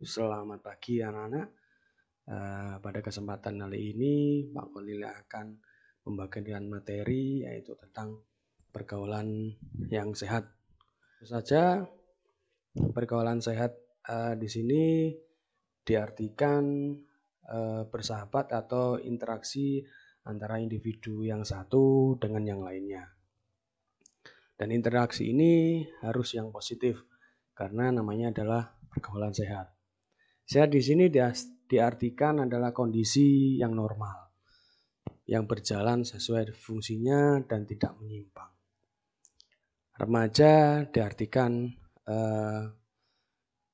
Selamat pagi anak-anak. Pada kesempatan kali ini Pak Kolil akan membagikan materi yaitu tentang pergaulan yang sehat. Tentu saja pergaulan sehat di sini diartikan bersahabat atau interaksi antara individu yang satu dengan yang lainnya. Dan interaksi ini harus yang positif karena namanya adalah pergaulan sehat. Sehat di sini diartikan adalah kondisi yang normal, yang berjalan sesuai fungsinya dan tidak menyimpang. Remaja diartikan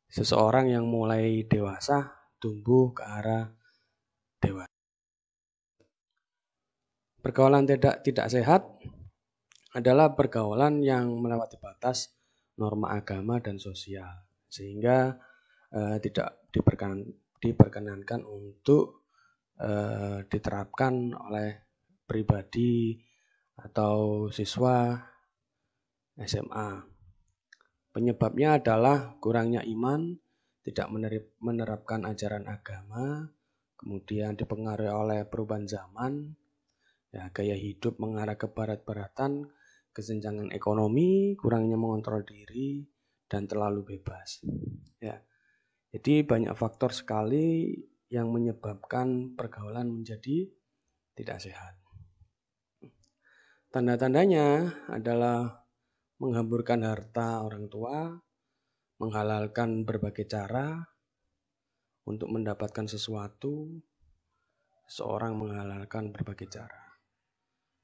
seseorang yang mulai dewasa, tumbuh ke arah dewasa. Pergaulan tidak sehat adalah pergaulan yang melewati batas norma agama dan sosial, sehingga tidak diperkenankan untuk diterapkan oleh pribadi atau siswa SMA. Penyebabnya adalah kurangnya iman, tidak menerapkan ajaran agama, kemudian dipengaruhi oleh perubahan zaman, gaya hidup mengarah ke barat-baratan, kesenjangan ekonomi, kurangnya mengontrol diri, dan terlalu bebas. Jadi banyak faktor sekali yang menyebabkan pergaulan menjadi tidak sehat. Tanda-tandanya adalah menghamburkan harta orang tua, menghalalkan berbagai cara untuk mendapatkan sesuatu, seorang menghalalkan berbagai cara.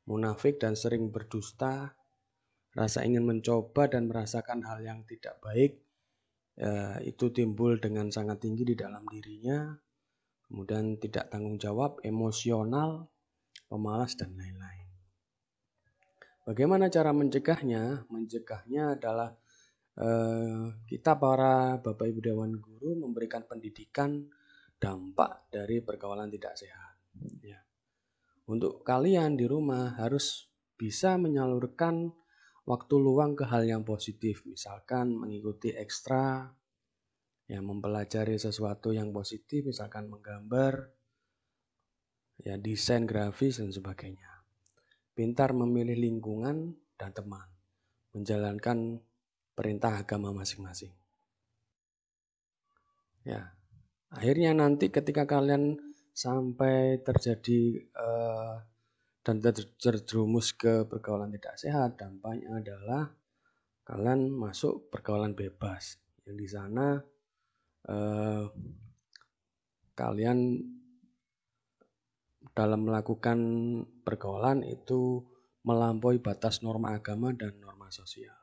Munafik dan sering berdusta, rasa ingin mencoba dan merasakan hal yang tidak baik, itu timbul dengan sangat tinggi di dalam dirinya, kemudian tidak tanggung jawab, emosional, pemalas, dan lain-lain. Bagaimana cara mencegahnya? Mencegahnya adalah kita para Bapak Ibu Dewan Guru memberikan pendidikan dampak dari pergaulan tidak sehat. Untuk kalian di rumah harus bisa menyalurkan waktu luang ke hal yang positif, misalkan mengikuti ekstra, mempelajari sesuatu yang positif, misalkan menggambar, desain grafis dan sebagainya. Pintar memilih lingkungan dan teman, menjalankan perintah agama masing-masing. Akhirnya nanti ketika kalian sampai terjadi dan terjerumus ke pergaulan tidak sehat, dampaknya adalah kalian masuk pergaulan bebas. Yang di sana kalian dalam melakukan pergaulan itu melampaui batas norma agama dan norma sosial.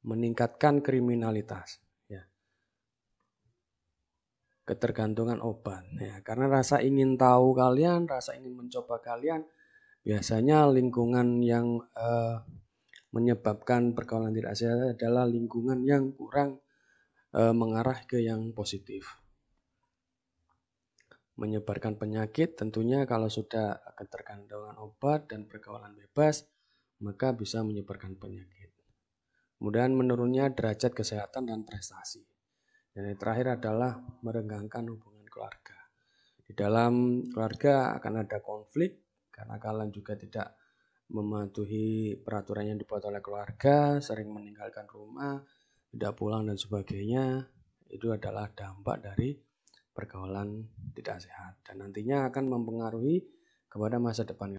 Meningkatkan kriminalitas, ketergantungan obat. Karena rasa ingin tahu kalian, rasa ingin mencoba kalian, biasanya lingkungan yang menyebabkan pergaulan tidak sehat adalah lingkungan yang kurang mengarah ke yang positif. Menyebarkan penyakit tentunya kalau sudah ketergantungan obat dan pergaulan bebas, maka bisa menyebarkan penyakit. Kemudian menurunnya derajat kesehatan dan prestasi. Dan yang terakhir adalah merenggangkan hubungan keluarga. Di dalam keluarga akan ada konflik karena kalian juga tidak mematuhi peraturan yang dibuat oleh keluarga, sering meninggalkan rumah, tidak pulang dan sebagainya. Itu adalah dampak dari pergaulan tidak sehat dan nantinya akan mempengaruhi kepada masa depan.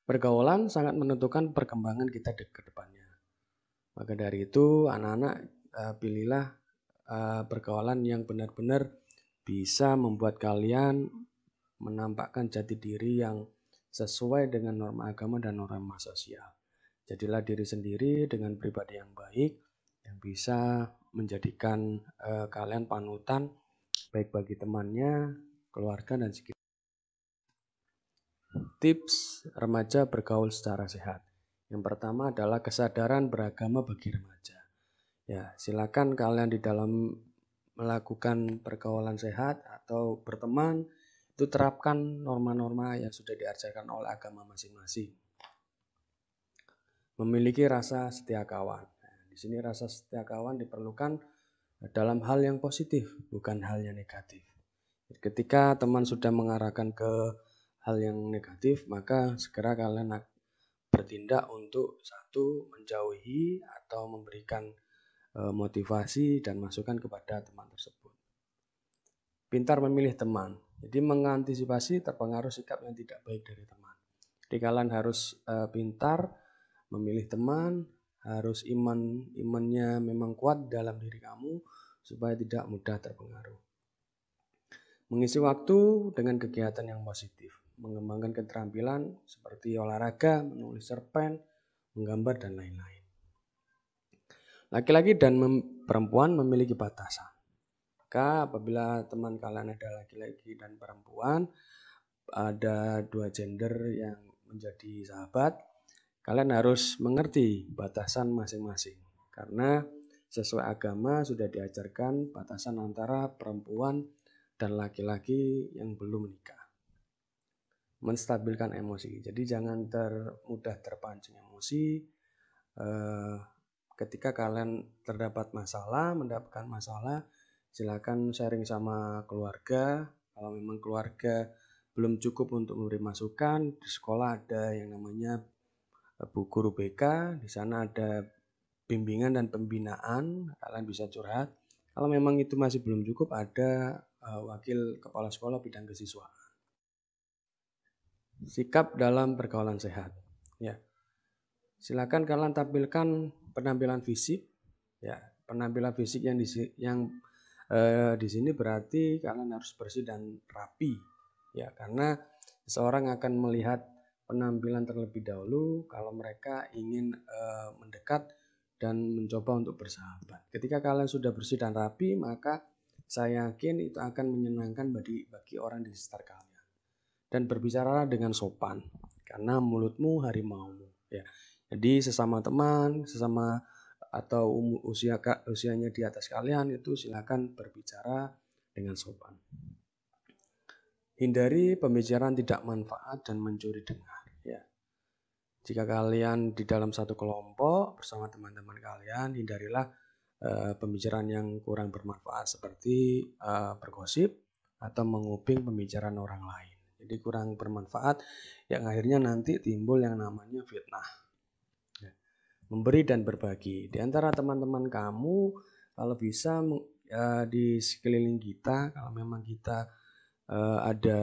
Pergaulan sangat menentukan perkembangan kita ke depannya. Maka dari itu anak-anak pilihlah pergaulan yang benar-benar bisa membuat kalian menampakkan jati diri yang sesuai dengan norma agama dan norma sosial. Jadilah diri sendiri dengan pribadi yang baik yang bisa menjadikan kalian panutan baik bagi temannya, keluarga, dan sekitar. Tips remaja bergaul secara sehat. Yang pertama adalah kesadaran beragama bagi remaja. Silakan kalian di dalam melakukan pergaulan sehat atau berteman itu terapkan norma-norma yang sudah diajarkan oleh agama masing-masing. Memiliki rasa setia kawan. Di sini rasa setia kawan diperlukan dalam hal yang positif, bukan hal yang negatif. Ketika teman sudah mengarahkan ke hal yang negatif, maka segera kalian bertindak untuk satu, menjauhi atau memberikan motivasi dan masukan kepada teman tersebut. Pintar memilih teman. Jadi mengantisipasi terpengaruh sikap yang tidak baik dari teman. Jadi kalian harus pintar memilih teman, harus imannya memang kuat dalam diri kamu supaya tidak mudah terpengaruh. Mengisi waktu dengan kegiatan yang positif, mengembangkan keterampilan seperti olahraga, menulis cerpen, menggambar, dan lain-lain. Laki-laki dan perempuan memiliki batasan. Maka apabila teman kalian ada laki-laki dan perempuan, ada dua gender yang menjadi sahabat, kalian harus mengerti batasan masing-masing. Karena sesuai agama sudah diajarkan batasan antara perempuan dan laki-laki yang belum menikah. Menstabilkan emosi. Jadi jangan mudah terpancing emosi. Ketika kalian mendapatkan masalah, silakan sharing sama keluarga. Kalau memang keluarga belum cukup untuk memberi masukan, di sekolah ada yang namanya Bu Guru BK, di sana ada bimbingan dan pembinaan, kalian bisa curhat. Kalau memang itu masih belum cukup, ada wakil kepala sekolah bidang kesiswaan. Sikap dalam pergaulan sehat. Ya, silakan kalian tampilkan penampilan fisik. Ya, penampilan fisik yang di sini berarti kalian harus bersih dan rapi. Ya, karena seseorang akan melihat penampilan terlebih dahulu kalau mereka ingin mendekat dan mencoba untuk bersahabat. Ketika kalian sudah bersih dan rapi, maka saya yakin itu akan menyenangkan bagi orang di sekitar kalian. Dan berbicaralah dengan sopan, karena mulutmu harimaumu. Ya, jadi sesama teman, atau usianya di atas kalian itu silakan berbicara dengan sopan. Hindari pembicaraan tidak manfaat dan mencuri dengar. Ya. Jika kalian di dalam satu kelompok bersama teman-teman kalian, hindarilah pembicaraan yang kurang bermanfaat seperti bergosip atau menguping pembicaraan orang lain. Jadi kurang bermanfaat yang akhirnya nanti timbul yang namanya fitnah. Ya. Memberi dan berbagi. Di antara teman-teman kamu, kalau bisa di sekeliling kita, kalau memang kita ada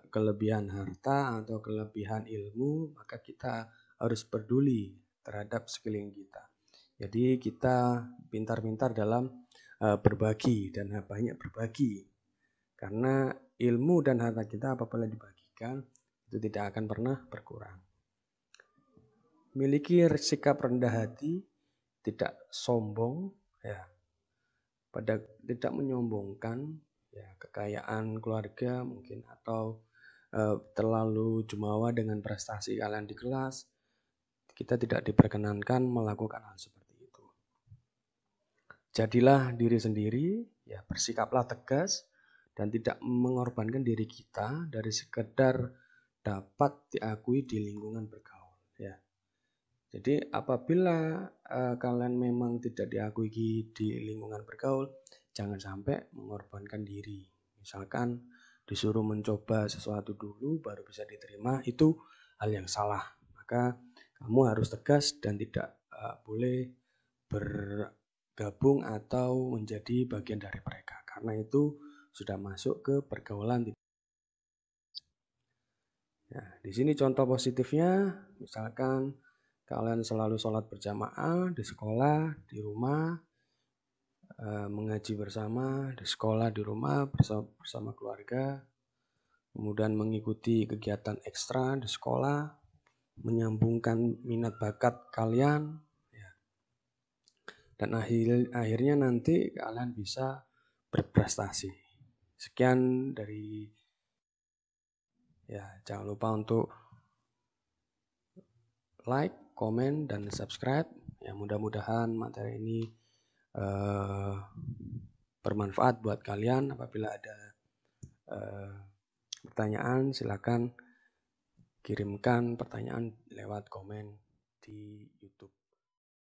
kelebihan harta atau kelebihan ilmu, maka kita harus peduli terhadap sekeliling kita. Jadi kita pintar-pintar dalam berbagi dan banyak berbagi. Karena ilmu dan harta kita apabila dibagikan itu tidak akan pernah berkurang. Miliki sikap rendah hati, tidak sombong, ya, tidak menyombongkan ya, kekayaan keluarga mungkin atau terlalu jumawa dengan prestasi kalian di kelas. Kita tidak diperkenankan melakukan hal seperti itu. Jadilah diri sendiri, ya, bersikaplah tegas dan tidak mengorbankan diri kita dari sekedar dapat diakui di lingkungan bergaul. Ya. Jadi apabila kalian memang tidak diakui di lingkungan bergaul, jangan sampai mengorbankan diri. Misalkan disuruh mencoba sesuatu dulu baru bisa diterima, itu hal yang salah. Maka kamu harus tegas dan tidak boleh bergabung atau menjadi bagian dari mereka. Karena itu sudah masuk ke pergaulan. Nah, di sini contoh positifnya, misalkan kalian selalu sholat berjamaah di sekolah, di rumah, mengaji bersama di sekolah, di rumah bersama keluarga, kemudian mengikuti kegiatan ekstra di sekolah, menyambungkan minat bakat kalian, ya. Dan akhirnya nanti kalian bisa berprestasi. Sekian dari jangan lupa untuk like, komen, dan subscribe. Ya, mudah-mudahan materi ini bermanfaat buat kalian. Apabila ada pertanyaan, silakan kirimkan pertanyaan lewat komen di YouTube.